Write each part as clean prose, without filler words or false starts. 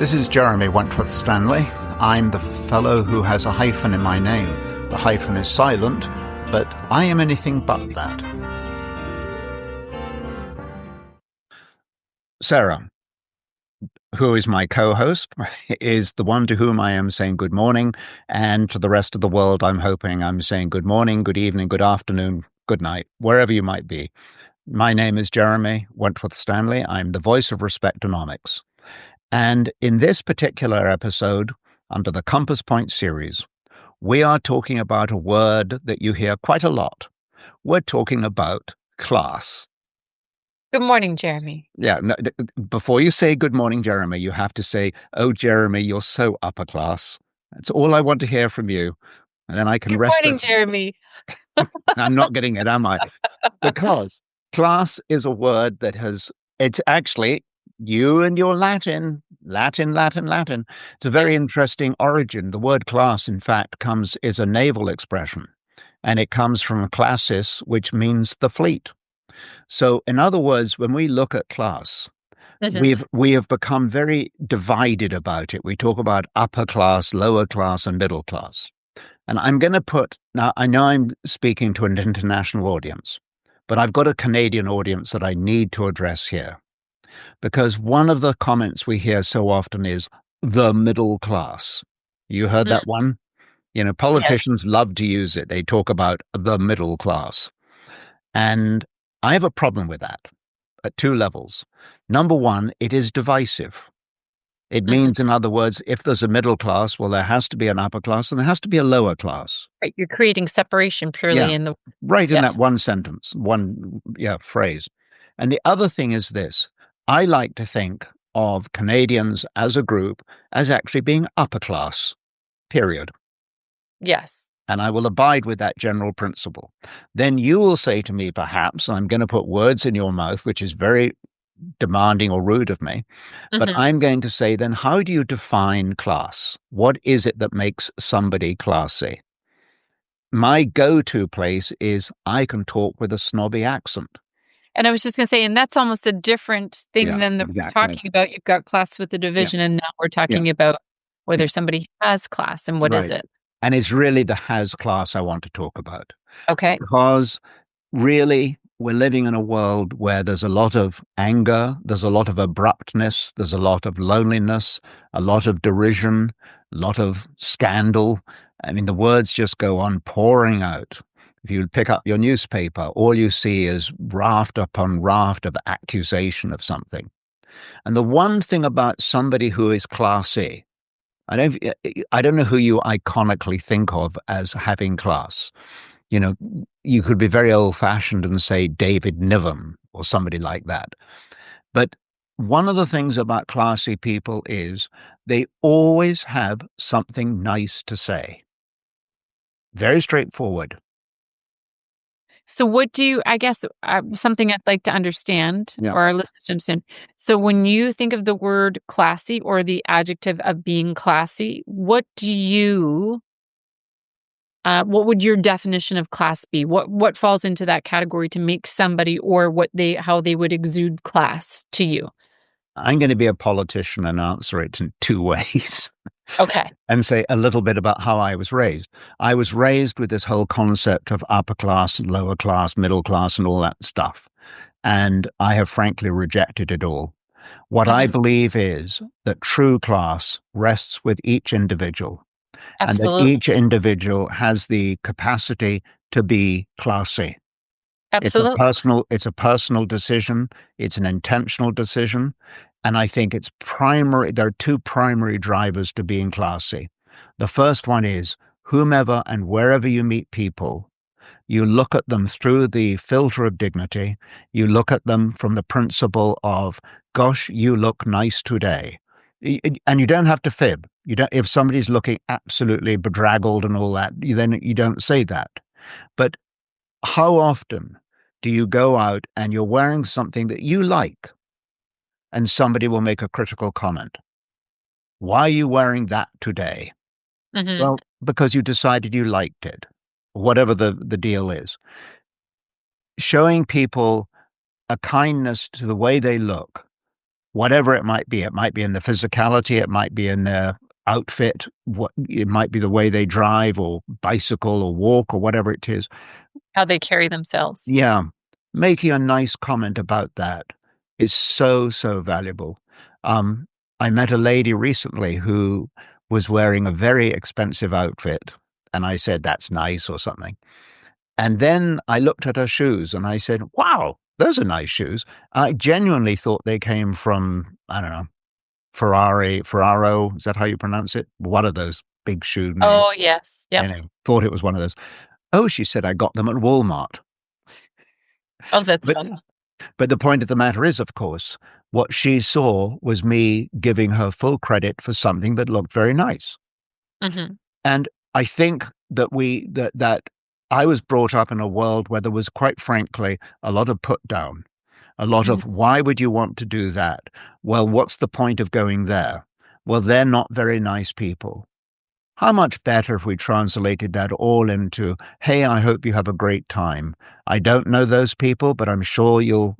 This is Jeremy Wentworth-Stanley. I'm the fellow who has a hyphen in my name. The hyphen is silent, but I am anything but that. Sarah, who is my co-host, is the one to whom I am saying good morning, and to the rest of the world, I'm hoping I'm saying good morning, good evening, good afternoon, good night, wherever you might be. My name is Jeremy Wentworth-Stanley. I'm the voice of Respectonomics. And in this particular episode, under the Compass Point series, we are talking about a word that you hear quite a lot. We're talking about class. Good morning, Jeremy. Yeah, no, before you say good morning, Jeremy, you have to say, oh, Jeremy, you're so upper class. That's all I want to hear from you. And then I can Good rest. morning, Jeremy. I'm not getting it, am I? Because class is a word that it's actually you and your Latin. It's a very interesting origin. The word class, in fact, is a naval expression, and it comes from classis, which means the fleet. So, in other words, when we look at class, we have become very divided about it. We talk about upper class, lower class, and middle class. And I'm going to now I know I'm speaking to an international audience, but I've got a Canadian audience that I need to address here. Because one of the comments we hear so often is the middle class. You heard that one? You know, politicians love to use it. They talk about the middle class. And I have a problem with that at two levels. Number one, it is divisive. It means, in other words, if there's a middle class, well, there has to be an upper class and there has to be a lower class. Right. You're creating separation purely in the... Right, in that one sentence, phrase. And the other thing is this. I like to think of Canadians as a group as actually being upper class, period. Yes. And I will abide with that general principle. Then you will say to me, perhaps, I'm going to put words in your mouth, which is very demanding or rude of me, but I'm going to say, then how do you define class? What is it that makes somebody classy? My go-to place is I can talk with a snobby accent. And I was just going to say, and that's almost a different thing than we're talking about. You've got class with the division, and now we're talking about whether somebody has class and what is it. And it's really the has class I want to talk about. Okay. Because really, we're living in a world where there's a lot of anger, there's a lot of abruptness, there's a lot of loneliness, a lot of derision, a lot of scandal. I mean, the words just go on pouring out. If you pick up your newspaper, all you see is raft upon raft of accusation of something. And the one thing about somebody who is classy, I don't know who you iconically think of as having class. You know, you could be very old-fashioned and say David Niven or somebody like that. But one of the things about classy people is they always have something nice to say. Very straightforward. So what do you, I guess, something I'd like to understand, or our listeners to understand. So when you think of the word classy or the adjective of being classy, what would your definition of class be? What falls into that category to make somebody, or how they would exude class to you? I'm going to be a politician and answer it in two ways. Okay. And say a little bit about how I was raised. I was raised with this whole concept of upper class, lower class, middle class, and all that stuff. And I have frankly rejected it all. What I believe is that true class rests with each individual. Absolutely. And that each individual has the capacity to be classy. Absolutely. It's a personal decision. It's an intentional decision. And I think there are two primary drivers to being classy. The first one is whomever and wherever you meet people, you look at them through the filter of dignity. You look at them from the principle of, gosh, you look nice today. And you don't have to fib. If somebody's looking absolutely bedraggled and all that, then you don't say that. But how often do you go out and you're wearing something that you like, and somebody will make a critical comment? Why are you wearing that today? Well, because you decided you liked it, whatever the deal is. Showing people a kindness to the way they look whatever it might be. It might be in the physicality, it might be in their outfit, it might be the way they drive or bicycle or walk or whatever it is. How they carry themselves. Yeah. Making a nice comment about that is so, so valuable. I met a lady recently who was wearing a very expensive outfit, and I said, "That's nice," or something. And then I looked at her shoes and I said, "Wow, those are nice shoes." I genuinely thought they came from, I don't know, Ferraro, is that how you pronounce it? One of those big shoe names. Oh, yes. Yep. Thought it was one of those. Oh, she said, "I got them at Walmart." Oh, that's But funny. but the point of the matter is, of course, what she saw was me giving her full credit for something that looked very nice. Mhm. And I think that I was brought up in a world where there was, quite frankly, a lot of put down, a lot Mhm. of, why would you want to do that? Well, what's the point of going there? Well, they're not very nice people. How much better if we translated that all into, hey, I hope you have a great time. I don't know those people, but I'm sure you'll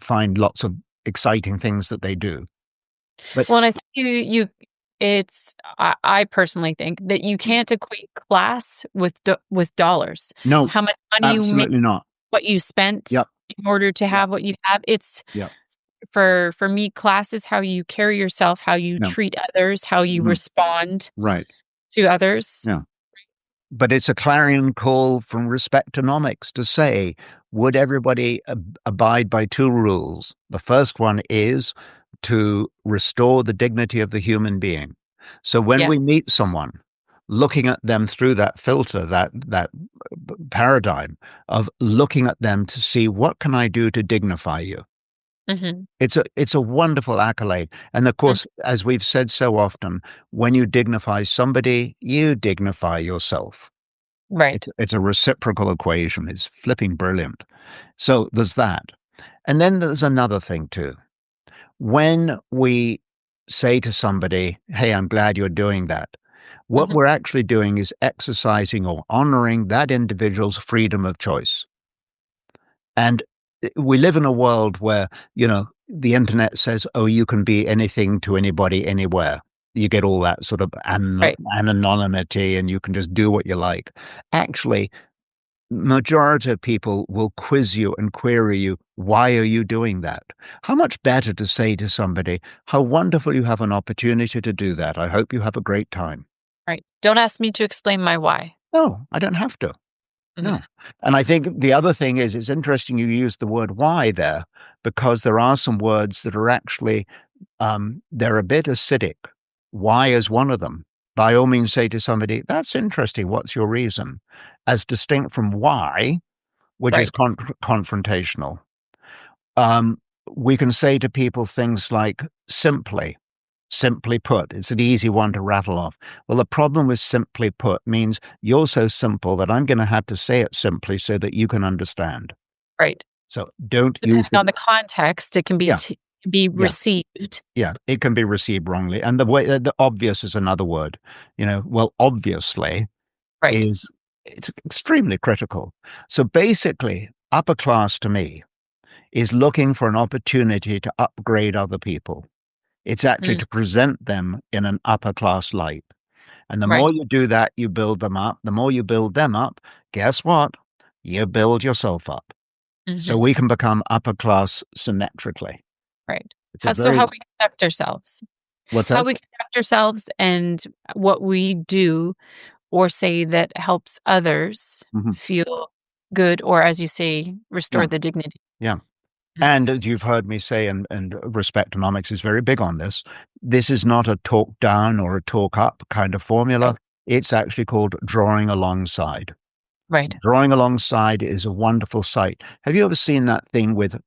find lots of exciting things that they do. But Well, and I think I personally think that you can't equate class with dollars. no, How much money you make, absolutely not. what you spent Yep, in order to yep, have what you have. It's yep. for me, class is how you carry yourself, how you No, treat others, how you mhm, respond right. to others. Yeah. But it's a clarion call from Respectonomics to say, would everybody abide by two rules? The first one is to restore the dignity of the human being. So when Yeah. we meet someone, looking at them through that filter, that paradigm of looking at them to see, what can I do to dignify you? Mhm. It's a wonderful accolade. And of Mm. course, as we've said so often, when you dignify somebody, you dignify yourself. Right. It's a reciprocal equation. It's flipping brilliant. So there's that. And then there's another thing too. When we say to somebody, "Hey, I'm glad you're doing that," what Mhm. we're actually doing is exercising or honoring that individual's freedom of choice. And we live in a world where, the internet says, "Oh, you can be anything to anybody anywhere." You get all that sort of Right. anonymity, and you can just do what you like. Actually, majority of people will quiz you and query you, why are you doing that? How much better to say to somebody, how wonderful you have an opportunity to do that. I hope you have a great time. Right. Don't ask me to explain my why. No, I don't have to. Mhm. No. And I think the other thing is, it's interesting you use the word why there, because there are some words that are actually, they're a bit acidic. Why is one of them. By all means, say to somebody, "That's interesting. What's your reason?" As distinct from why, which is Right. confrontational. Um, we can say to people things like simply put. It's an easy one to rattle off. Well, the problem with simply put means you're so simple that I'm going to have to say it simply so that you can understand. Right. So don't use Depending the, on the context, it can yeah, be yeah, received. yeah. It can be received wrongly. And the obvious is another word. Well, obviously Right. is, it's extremely critical. So basically, upper class to me is looking for an opportunity to upgrade other people. It's actually Mm. to present them in an upper class light. And the Right. more you do that, you build them up. The more you build them up, guess what? You build yourself up. So Mhm. we can become upper class symmetrically. Right. It's a How very, we conduct ourselves. what's How that? we conduct ourselves and what we do or say that helps others Mhm. feel good or, as you say, restore Yeah. the dignity. Yeah. Mm. And as you've heard me say, and Respectonomics is very big on this, this is not a talk down or a talk up kind of Right. formula. It's actually called drawing alongside. Right. Drawing alongside is a wonderful sight. Have you ever seen that thing with,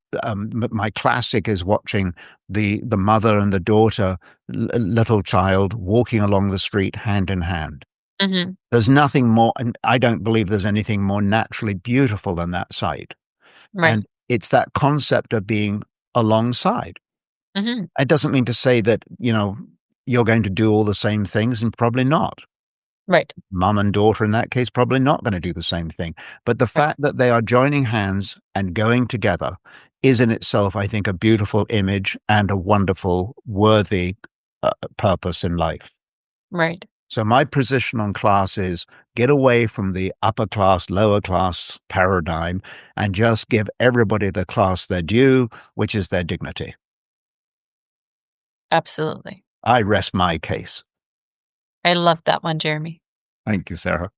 my classic is watching the mother and the daughter, little child walking along the street hand in hand. Mhm. There's nothing more, and I don't believe there's anything more naturally beautiful than that sight. Right. And it's that concept of being alongside. Mhm. It doesn't mean to say that, you're going to do all the same things, and probably not. Right. Mum and daughter in that case probably not going to do the same thing. But the Right. fact that they are joining hands and going together is in itself, I think, a beautiful image and a wonderful, worthy purpose in life. Right. So my position on class is get away from the upper class, lower class paradigm and just give everybody the class their due, which is their dignity. Absolutely. I rest my case. I love that one, Jeremy. Thank you, Sarah.